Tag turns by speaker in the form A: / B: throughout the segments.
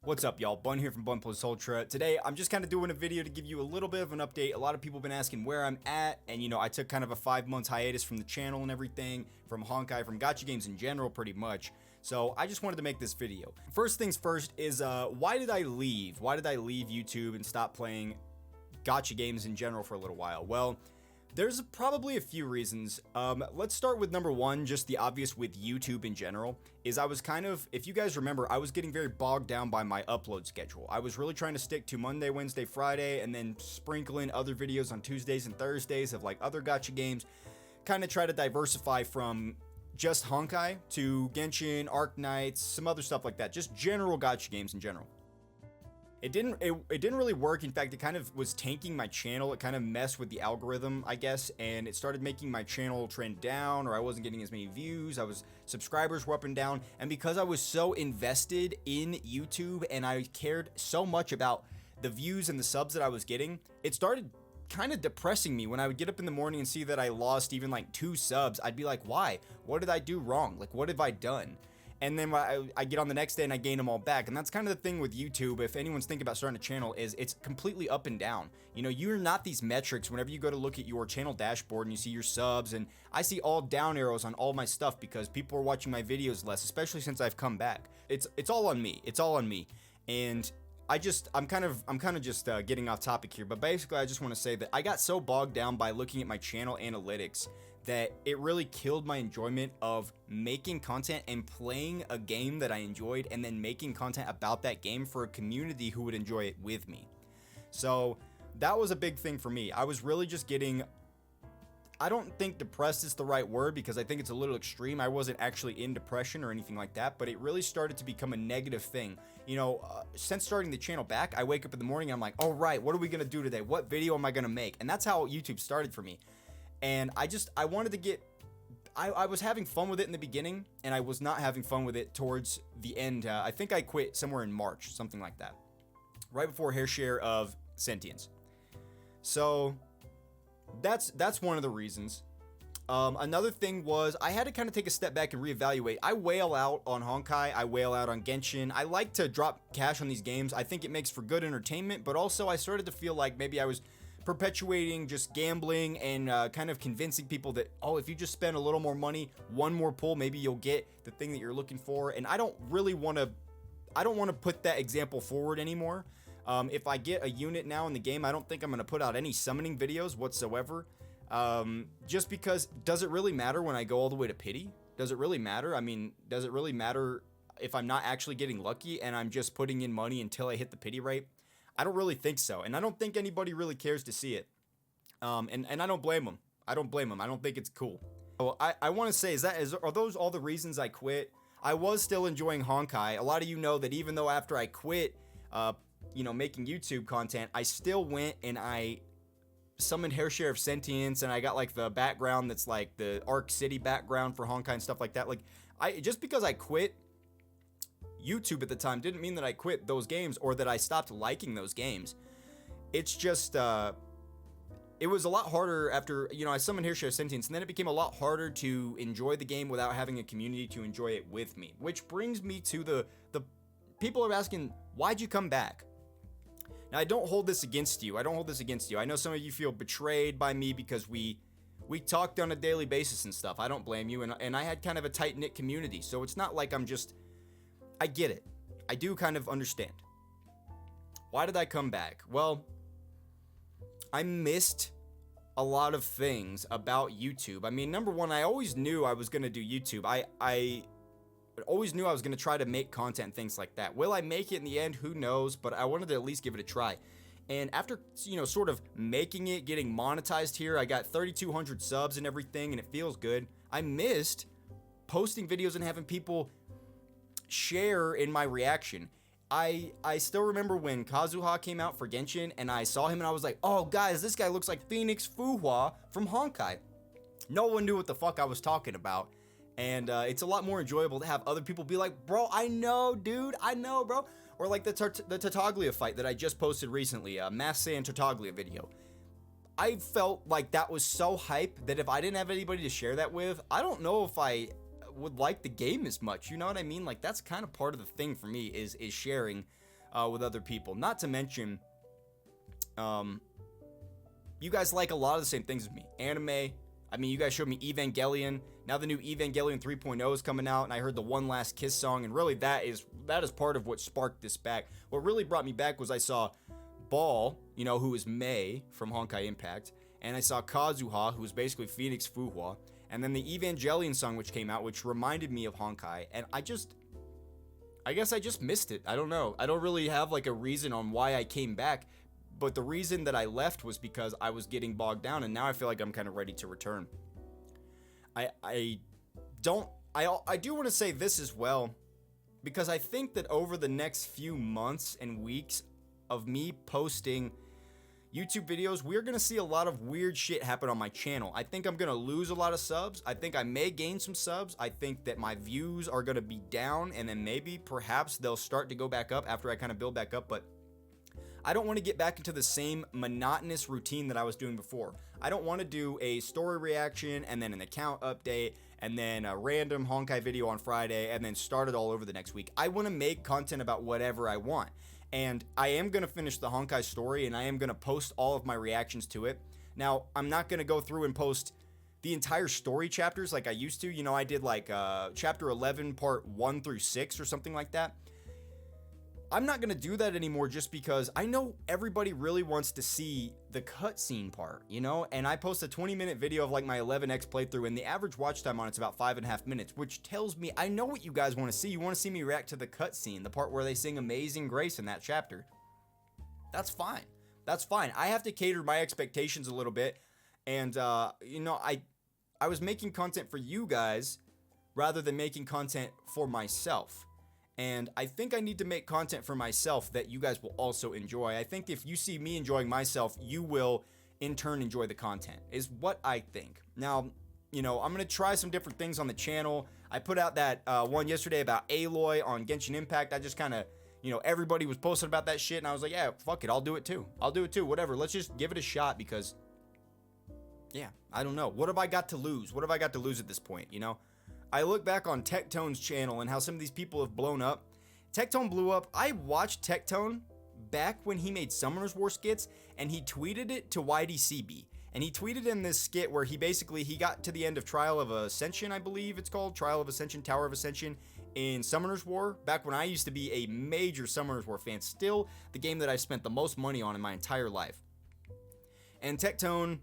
A: What's up, y'all? Bun here from BunPlusUltra. Today, I'm just kind of doing a video to give you a little bit of an update. A lot of people have been asking where I'm at, and I took kind of a 5-month hiatus from the channel and everything, from Honkai, from gacha games in general, pretty much. So I just wanted to make this video. First things first is, why did I leave? Why did I leave YouTube and stop playing gacha games in general for a little while? Well, there's probably a few reasons. Let's start with number one, just the obvious with YouTube in general, is I was kind of, if you guys remember, I was getting very bogged down by my upload schedule. I was really trying to stick to Monday, Wednesday, Friday, and then sprinkle in other videos on Tuesdays and Thursdays of like other gacha games. Kind of try to diversify from just Honkai to Genshin, Arc Knights, some other stuff like that. Just general gacha games in general. It didn't really work. In fact, it kind of was tanking my channel. It kind of messed with the algorithm, I guess, and it started making my channel trend down, or I wasn't getting as many views. Subscribers were up and down, and because I was so invested in YouTube and I cared so much about the views and the subs that I was getting, it started kind of depressing me. When I would get up in the morning and see that I lost even like 2 subs, I'd be like, why? What did I do wrong? Like, what have I done? And then I get on the next day and I gain them all back. And that's kind of the thing with YouTube. If anyone's thinking about starting a channel, is it's completely up and down. You're not these metrics. Whenever you go to look at your channel dashboard and you see your subs, and I see all down arrows on all my stuff because people are watching my videos less, especially since I've come back. It's all on me. It's all on me. And I'm kind of just getting off topic here, but basically I just want to say that I got so bogged down by looking at my channel analytics that it really killed my enjoyment of making content and playing a game that I enjoyed, and then making content about that game for a community who would enjoy it with me. So that was a big thing for me. I was really just getting, I don't think depressed is the right word because I think it's a little extreme. I wasn't actually in depression or anything like that, but it really started to become a negative thing. Since starting the channel back, I wake up in the morning and I'm like, all right, what are we gonna do today? What video am I gonna make? And that's how YouTube started for me. And I wanted to get, I was having fun with it in the beginning, and I was not having fun with it towards the end. I think I quit somewhere in March, something like that, right before Hair Share of Sentience. So that's one of the reasons. Another thing was I had to kind of take a step back and reevaluate. I whale out on Honkai, I whale out on Genshin. I like to drop cash on these games. I think it makes for good entertainment, but also I started to feel like maybe I was perpetuating just gambling and kind of convincing people that, oh, if you just spend a little more money, one more pull, maybe you'll get the thing that you're looking for. And I don't want to put that example forward anymore. If I get a unit now in the game, I don't think I'm going to put out any summoning videos whatsoever. Just because, does it really matter when I go all the way to pity? Does it really matter? I mean, does it really matter if I'm not actually getting lucky and I'm just putting in money until I hit the pity rate? I don't really think so, and I don't think anybody really cares to see it. And I don't blame them. I don't blame them. I don't think it's cool. So I want to say, are those all the reasons I quit? I was still enjoying Honkai. A lot of you know that even though after I quit, making YouTube content, I still went and I summoned Hair Share of Sentience, and I got like the background that's like the Arc City background for Honkai and stuff like that. Like, just because I quit YouTube at the time didn't mean that I quit those games or that I stopped liking those games. It's just it was a lot harder after I summoned Hair Share of Sentience, and then it became a lot harder to enjoy the game without having a community to enjoy it with me. Which brings me to the people are asking, why'd you come back? Now, I don't hold this against you. I know some of you feel betrayed by me because we talked on a daily basis and stuff. I don't blame you, and I had kind of a tight-knit community, so it's not like I get it. I do kind of understand. Why did I come back? Well, I missed a lot of things about YouTube. I mean, number one, I always knew I was going to do YouTube. I always knew I was going to try to make content and things like that. Will I make it in the end? Who knows? But I wanted to at least give it a try. And after, sort of making it, getting monetized here, I got 3,200 subs and everything, and it feels good. I missed posting videos and having people share in my reaction. I still remember when Kazuha came out for Genshin, and I saw him and I was like, oh guys, this guy looks like Phoenix Fuhua from Honkai. No one knew what the fuck I was talking about, and it's a lot more enjoyable to have other people be like, bro, I know, dude, I know, bro. Or like the Tartaglia fight that I just posted recently, a Mass Saiyan Tartaglia video. I felt like that was so hype that if I didn't have anybody to share that with, I don't know if I would like the game as much. You know what I mean? Like, that's kind of part of the thing for me is sharing with other people. Not to mention, you guys like a lot of the same things as me. Anime. I mean, you guys showed me Evangelion. Now the new Evangelion 3.0 is coming out, and I heard the One Last Kiss song, and really that is part of what sparked this back. What really brought me back was I saw Ball, you know, who is Mei from Honkai Impact, and I saw Kazuha, who is basically Phoenix Fuhua, and then the Evangelion song which came out, which reminded me of Honkai, and I guess I just missed it. I don't know. I don't really have like a reason on why I came back, but the reason that I left was because I was getting bogged down, and now I feel like I'm kind of ready to return. I do want to say this as well, because I think that over the next few months and weeks of me posting YouTube videos, we're going to see a lot of weird shit happen on my channel. I think I'm going to lose a lot of subs. I think I may gain some subs. I think that my views are going to be down, and then maybe perhaps they'll start to go back up after I kind of build back up, but I don't want to get back into the same monotonous routine that I was doing before. I don't want to do a story reaction and then an account update and then a random Honkai video on Friday and then start it all over the next week. I want to make content about whatever I want. And I am going to finish the Honkai story, and I am going to post all of my reactions to it. Now, I'm not going to go through and post the entire story chapters like I used to. You know, I did like chapter 11, part 1 through 6 or something like that. I'm not going to do that anymore just because I know everybody really wants to see the cutscene part, you know? And I post a 20-minute video of like my 11x playthrough, and the average watch time on it's about 5.5 minutes, which tells me I know what you guys want to see. You want to see me react to the cutscene, the part where they sing Amazing Grace in that chapter. That's fine. That's fine. I have to cater my expectations a little bit. And, you know, I was making content for you guys rather than making content for myself. And I think I need to make content for myself that you guys will also enjoy. I think if you see me enjoying myself, you will in turn enjoy the content, is what I think. Now, you know, I'm going to try some different things on the channel. I put out that one yesterday about Aloy on Genshin Impact. I just kind of, you know, everybody was posting about that shit, and I was like, yeah, fuck it, I'll do it too. I'll do it too, whatever. Let's just give it a shot because, yeah, I don't know. What have I got to lose? What have I got to lose at this point, you know? I look back on Tektone's channel and how some of these people have blown up. Tektone blew up. I watched Tektone back when he made Summoners War skits, and he tweeted it to YDCB. And he tweeted in this skit where he got to the end of Trial of Ascension, I believe it's called, Trial of Ascension, Tower of Ascension, in Summoners War, back when I used to be a major Summoners War fan. Still the game that I've spent the most money on in my entire life. And Tektone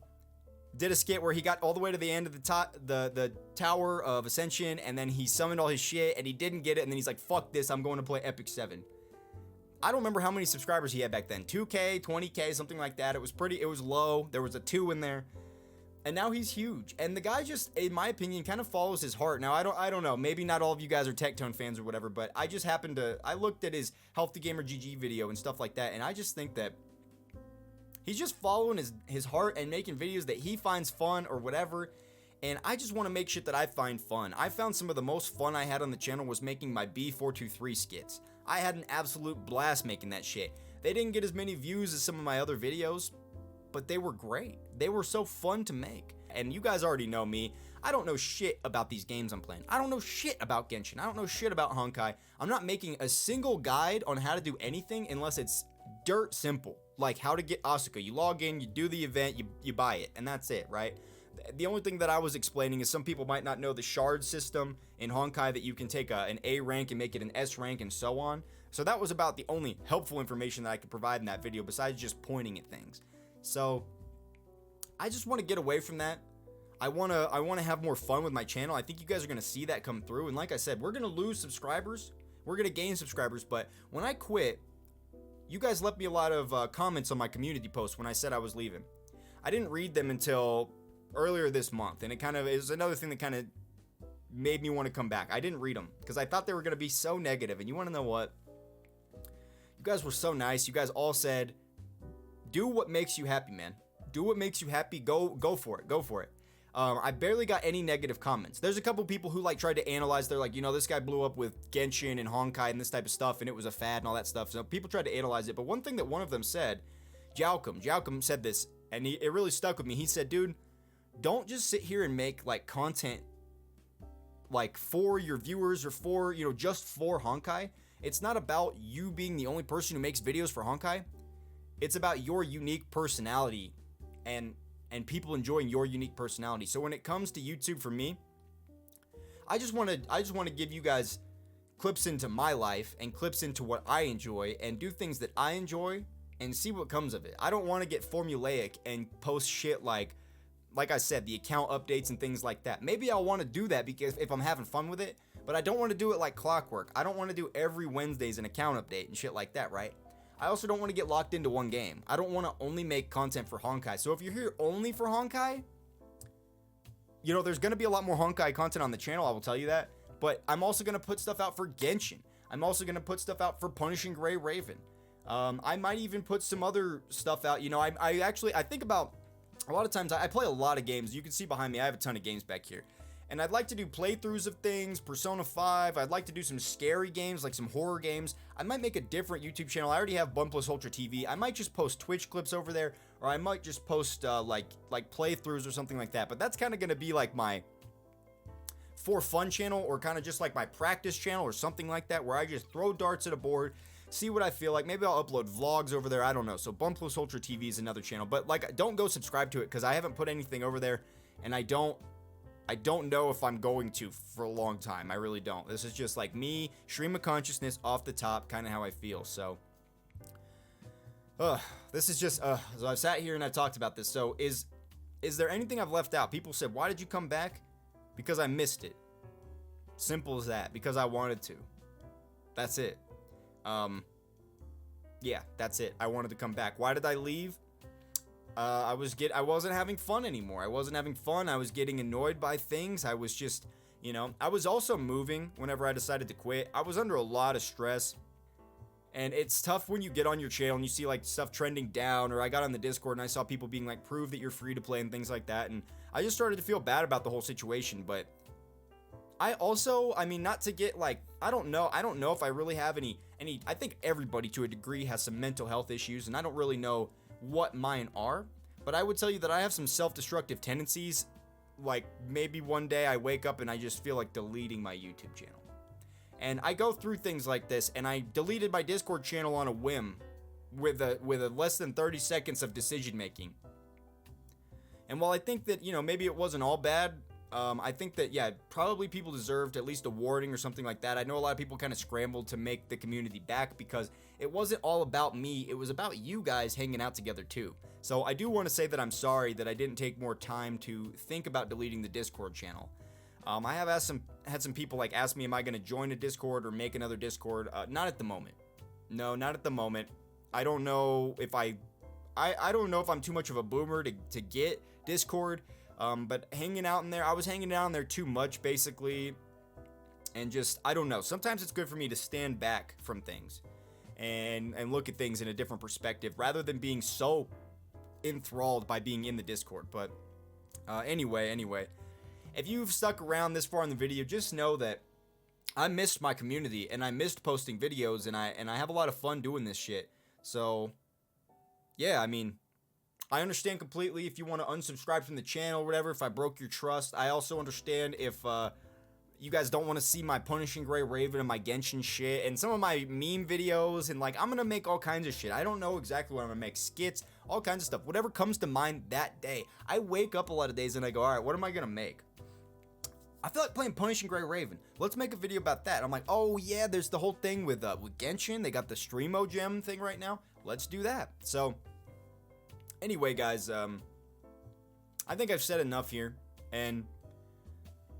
A: did a skit where he got all the way to the end of the Tower of Ascension, and then he summoned all his shit, and he didn't get it, and then he's like, fuck this, I'm going to play Epic 7. I don't remember how many subscribers he had back then. 2K, 20K, something like that. It was low. There was a 2 in there. And now he's huge. And the guy just, in my opinion, kind of follows his heart. Now, I don't know. Maybe not all of you guys are Tektone fans or whatever, but I just happened to, I looked at his Healthy Gamer GG video and stuff like that, and I just think that he's just following his heart and making videos that he finds fun or whatever. And I just want to make shit that I find fun. I found some of the most fun I had on the channel was making my B423 skits. I had an absolute blast making that shit. They didn't get as many views as some of my other videos, but they were great. They were so fun to make. And you guys already know me. I don't know shit about these games I'm playing. I don't know shit about Genshin. I don't know shit about Honkai. I'm not making a single guide on how to do anything unless it's dirt simple. Like how to get Asuka. You log in, you do the event, you buy it, and that's it, right? The only thing that I was explaining is some people might not know the shard system in Honkai, that you can take an A rank and make it an S rank and so on. So that was about the only helpful information that I could provide in that video besides just pointing at things. So I just want to get away from that. I want to have more fun with my channel. I think you guys are going to see that come through. And like I said, we're going to lose subscribers. We're going to gain subscribers. But when I quit, you guys left me a lot of comments on my community post when I said I was leaving. I didn't read them until earlier this month, and it kind of is another thing that kind of made me want to come back. I didn't read them because I thought they were going to be so negative. And you want to know what? You guys were so nice. You guys all said, do what makes you happy, man. Do what makes you happy. Go for it. Go for it. I barely got any negative comments. There's a couple people who like tried to analyze. They're like, you know, this guy blew up with Genshin and Honkai and this type of stuff, and it was a fad and all that stuff. So people tried to analyze it. But one thing that one of them said, Jalcum said this, and it really stuck with me. He said, dude, don't just sit here and make like content like for your viewers or for, you know, just for Honkai. It's not about you being the only person who makes videos for Honkai. It's about your unique personality and people enjoying your unique personality. So when it comes to YouTube for me, I just want to give you guys clips into my life and clips into what I enjoy and do things that I enjoy and see what comes of it. I don't want to get formulaic and post shit like I said, the account updates and things like that. Maybe I'll want to do that because if I'm having fun with it, but I don't want to do it like clockwork. I don't want to do every Wednesdays an account update and shit like that, right? I also don't want to get locked into one game. I don't want to only make content for Honkai. So if you're here only for Honkai, you know, there's going to be a lot more Honkai content on the channel, I will tell you that. But I'm also going to put stuff out for Genshin. I'm also going to put stuff out for Punishing Gray Raven. I might even put some other stuff out. You know, I think about, a lot of times I play a lot of games. You can see behind me, I have a ton of games back here. And I'd like to do playthroughs of things, Persona 5. I'd like to do some scary games, like some horror games. I might make a different YouTube channel. I already have BunPlusUltra TV. I might just post Twitch clips over there, or I might just post like playthroughs or something like that. But that's kind of going to be like my for fun channel, or kind of just like my practice channel or something like that, where I just throw darts at a board, see what I feel like. Maybe I'll upload vlogs over there. I don't know. So BunPlusUltra TV is another channel. But like, don't go subscribe to it because I haven't put anything over there, and I don't know if I'm going to for a long time. I really don't. This is just like me, stream of consciousness off the top, kind of how I feel. So, this is just, so I've sat here and I've talked about this. So is there anything I've left out? People said, why did you come back? Because I missed it. Simple as that. Because I wanted to. That's it. Yeah, that's it. I wanted to come back. Why did I leave? I wasn't having fun anymore. I wasn't having fun. I was getting annoyed by things. I was just, you know, I was also moving whenever I decided to quit. I was under a lot of stress. And it's tough when you get on your channel and you see like stuff trending down, or I got on the Discord and I saw people being like, prove that you're free to play and things like that. And I just started to feel bad about the whole situation. But I also, I mean, not to get like, I don't know if I really have any, I think everybody to a degree has some mental health issues, and I don't really know what mine are, but I would tell you that I have some self-destructive tendencies. Like maybe one day I wake up and I just feel like deleting my YouTube channel. And I go through things like this, and I deleted my Discord channel on a whim with a less than 30 seconds of decision making. And while I think that, you know, maybe it wasn't all bad, I think that, yeah, probably people deserved at least a warning or something like that. I know a lot of people kind of scrambled to make the community back because it wasn't all about me. It was about you guys hanging out together too. So I do want to say that I'm sorry that I didn't take more time to think about deleting the Discord channel. I have had some people like ask me, am I going to join a Discord or make another Discord? Not at the moment. No, not at the moment. I don't know if I don't know if I'm too much of a boomer to get Discord. But hanging out in there, I was hanging out in there too much, basically, and just, I don't know. Sometimes it's good for me to stand back from things and look at things in a different perspective rather than being so enthralled by being in the Discord. But anyway, if you've stuck around this far in the video, just know that I missed my community and I missed posting videos, and I have a lot of fun doing this shit. So yeah, I mean, I understand completely if you want to unsubscribe from the channel or whatever, if I broke your trust. I also understand if you guys don't want to see my Punishing Gray Raven and my Genshin shit and some of my meme videos, and like, I'm going to make all kinds of shit. I don't know exactly what I'm going to make. Skits, all kinds of stuff. Whatever comes to mind that day. I wake up a lot of days and I go, alright, what am I going to make? I feel like playing Punishing Gray Raven. Let's make a video about that. I'm like, oh yeah, there's the whole thing with Genshin. They got the Streamo Gem thing right now. Let's do that. So anyway, guys, I think I've said enough here, and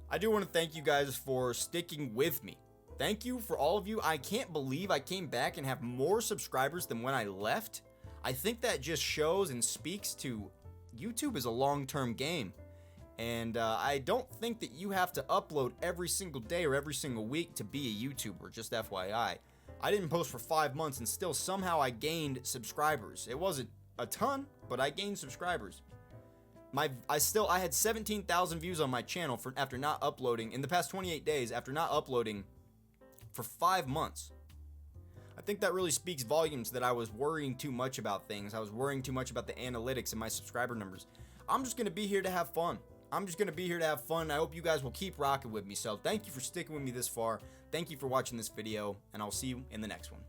A: I do want to thank you guys for sticking with me. Thank you for all of you. I can't believe I came back and have more subscribers than when I left. I think that just shows and speaks to YouTube is a long-term game, and I don't think that you have to upload every single day or every single week to be a YouTuber, just FYI. I didn't post for 5 months, and still somehow I gained subscribers. It wasn't a ton, but I gained subscribers. I had 17,000 views on my channel after not uploading in the past 28 days, after not uploading for 5 months. I think that really speaks volumes that I was worrying too much about things. I was worrying too much about the analytics and my subscriber numbers. I'm just going to be here to have fun. I hope you guys will keep rocking with me. So thank you for sticking with me this far. Thank you for watching this video, and I'll see you in the next one.